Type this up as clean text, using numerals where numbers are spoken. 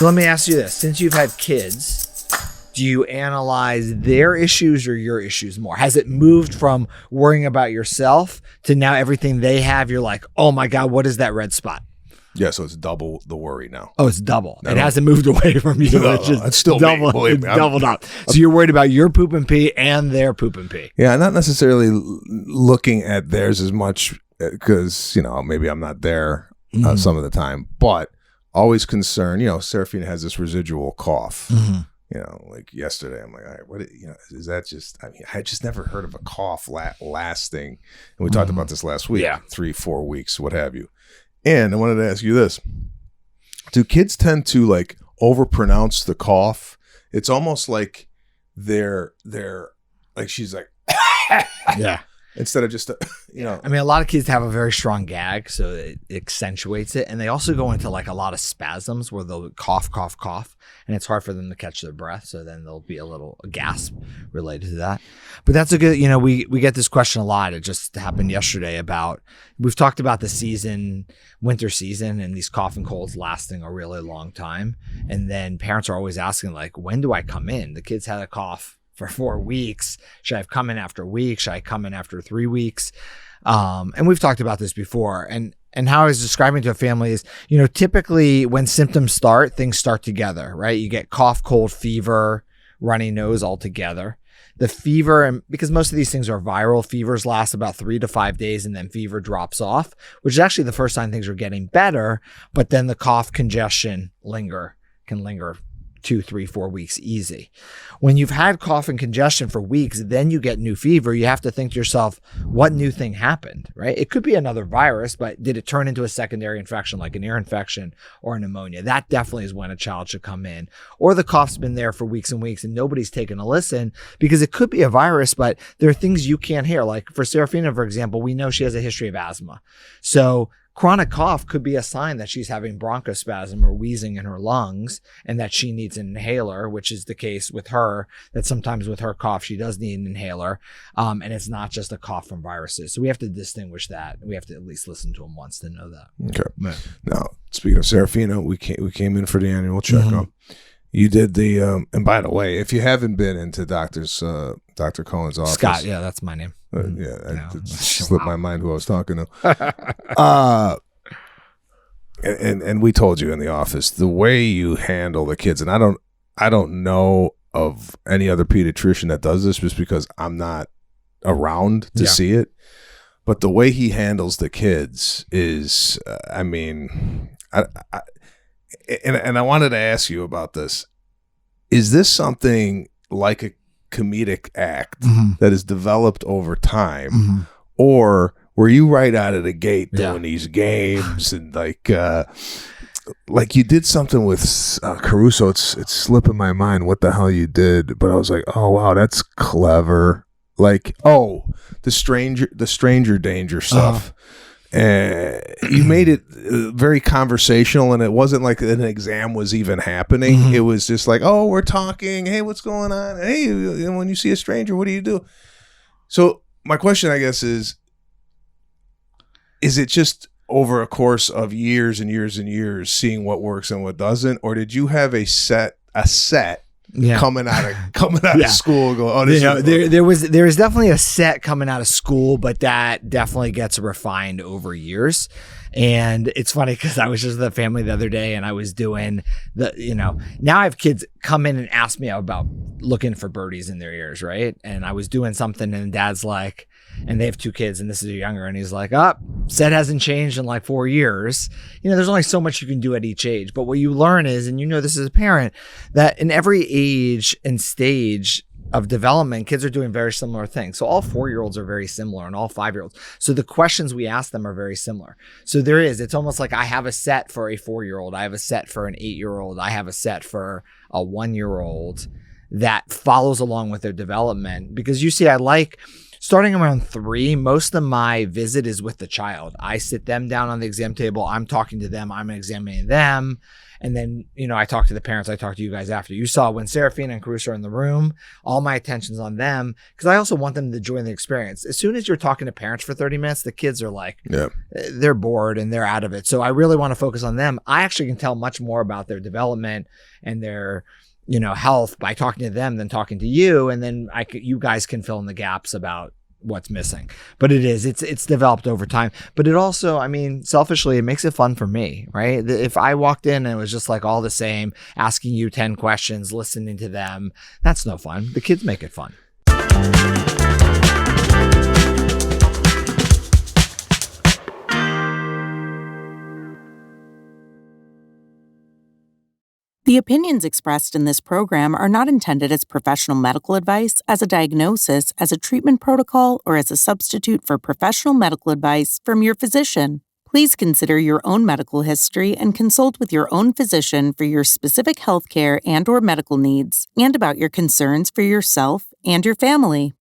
So let me ask you this. Since you've had kids, do you analyze their issues or your issues more? Has it moved from worrying about yourself to now everything they have, you're like, oh my God, what is that red spot? Yeah, so it's double the worry now. Oh, it's double. It hasn't moved away from you. No, it's just it's still double, me. it's doubled up. So you're worried about your poop and pee and their poop and pee. Yeah, not necessarily looking at theirs as much because, maybe I'm not there some of the time, but always concerned. Serafina has this residual cough. Like yesterday, I'm like, all right, what, is that just, I just never heard of a cough lasting. And we talked about this last week, 3-4 weeks, what have you. And I wanted to ask you this. Do kids tend to like overpronounce the cough? It's almost like they're like, she's like, yeah. Instead of just, I mean, a lot of kids have a very strong gag, so it accentuates it. And they also go into like a lot of spasms where they'll cough, cough, cough. And it's hard for them to catch their breath. So then there'll be a little gasp related to that. But that's a good, we get this question a lot. It just happened yesterday we've talked about the winter season, and these cough and colds lasting a really long time. And then parents are always asking like, when do I come in? The kids had a cough for 4 weeks. Should I have come in after a week? Should I come in after 3 weeks? And we've talked about this before. And how I was describing to a family is, typically when symptoms start, things start together, right? You get cough, cold, fever, runny nose all together. The fever, and because most of these things are viral, fevers last about 3 to 5 days and then fever drops off, which is actually the first sign things are getting better. But then the cough, congestion can linger 2, 3, 4 weeks easy. When you've had cough and congestion for weeks, then you get new fever. You have to think to yourself, what new thing happened, right? It could be another virus, but did it turn into a secondary infection like an ear infection or a pneumonia? That definitely is when a child should come in. Or the cough's been there for weeks and weeks and nobody's taken a listen, because it could be a virus, but there are things you can't hear. Like for Serafina, for example, we know she has a history of asthma. So chronic cough could be a sign that she's having bronchospasm or wheezing in her lungs and that she needs an inhaler, which is the case with her, that sometimes with her cough, she does need an inhaler. And it's not just a cough from viruses. So we have to distinguish that. We have to at least listen to them once to know that. Okay. Right. Now, speaking of Serafina, we came in for the annual checkup. You did the, and by the way, if you haven't been into Dr. Cohen's office. Scott, yeah, that's my name. It slipped my mind who I was talking to. And we told you in the office, the way you handle the kids, and I don't know of any other pediatrician that does this just because I'm not around to see it. But the way he handles the kids is, I wanted to ask you about this. Is this something like a comedic act that is developed over time, or were you right out of the gate doing these games and like you did something with Caruso? It's slipping my mind what the hell you did, but I was like, oh wow, that's clever. Like, oh, the stranger danger stuff. You made it very conversational, and it wasn't like an exam was even happening. It was just like, oh, we're talking. Hey, what's going on? Hey, when you see a stranger, what do you do? So my question, I guess, is it just over a course of years and years and years seeing what works and what doesn't, or did you have a set coming out of school going, oh, there was definitely a set coming out of school, but that definitely gets refined over years. And it's funny because I was just with a family the other day and I was doing now I have kids come in and ask me about looking for birdies in their ears, right? And I was doing something and dad's like, and they have 2 kids and this is younger, and he's like, set hasn't changed in like 4 years. There's only so much you can do at each age. But what you learn is, and this as a parent, that in every age and stage of development, kids are doing very similar things. So all 4-year-olds are very similar and all 5-year-olds. So the questions we ask them are very similar. So it's almost like I have a set for a 4-year-old. I have a set for an 8-year-old. I have a set for a 1-year-old that follows along with their development. Because you see, Starting around 3, most of my visit is with the child. I sit them down on the exam table. I'm talking to them. I'm examining them. And then, I talk to the parents. I talk to you guys after. You saw when Seraphina and Caruso are in the room, all my attention's on them because I also want them to join the experience. As soon as you're talking to parents for 30 minutes, the kids are like, they're bored and they're out of it. So I really want to focus on them. I actually can tell much more about their development and their health by talking to them than talking to you. And then you guys can fill in the gaps about what's missing. But it's developed over time. But it also, selfishly, it makes it fun for me, right? If I walked in and it was just like all the same, asking you 10 questions, listening to them, that's no fun. The kids make it fun. The opinions expressed in this program are not intended as professional medical advice, as a diagnosis, as a treatment protocol, or as a substitute for professional medical advice from your physician. Please consider your own medical history and consult with your own physician for your specific healthcare and/or medical needs and about your concerns for yourself and your family.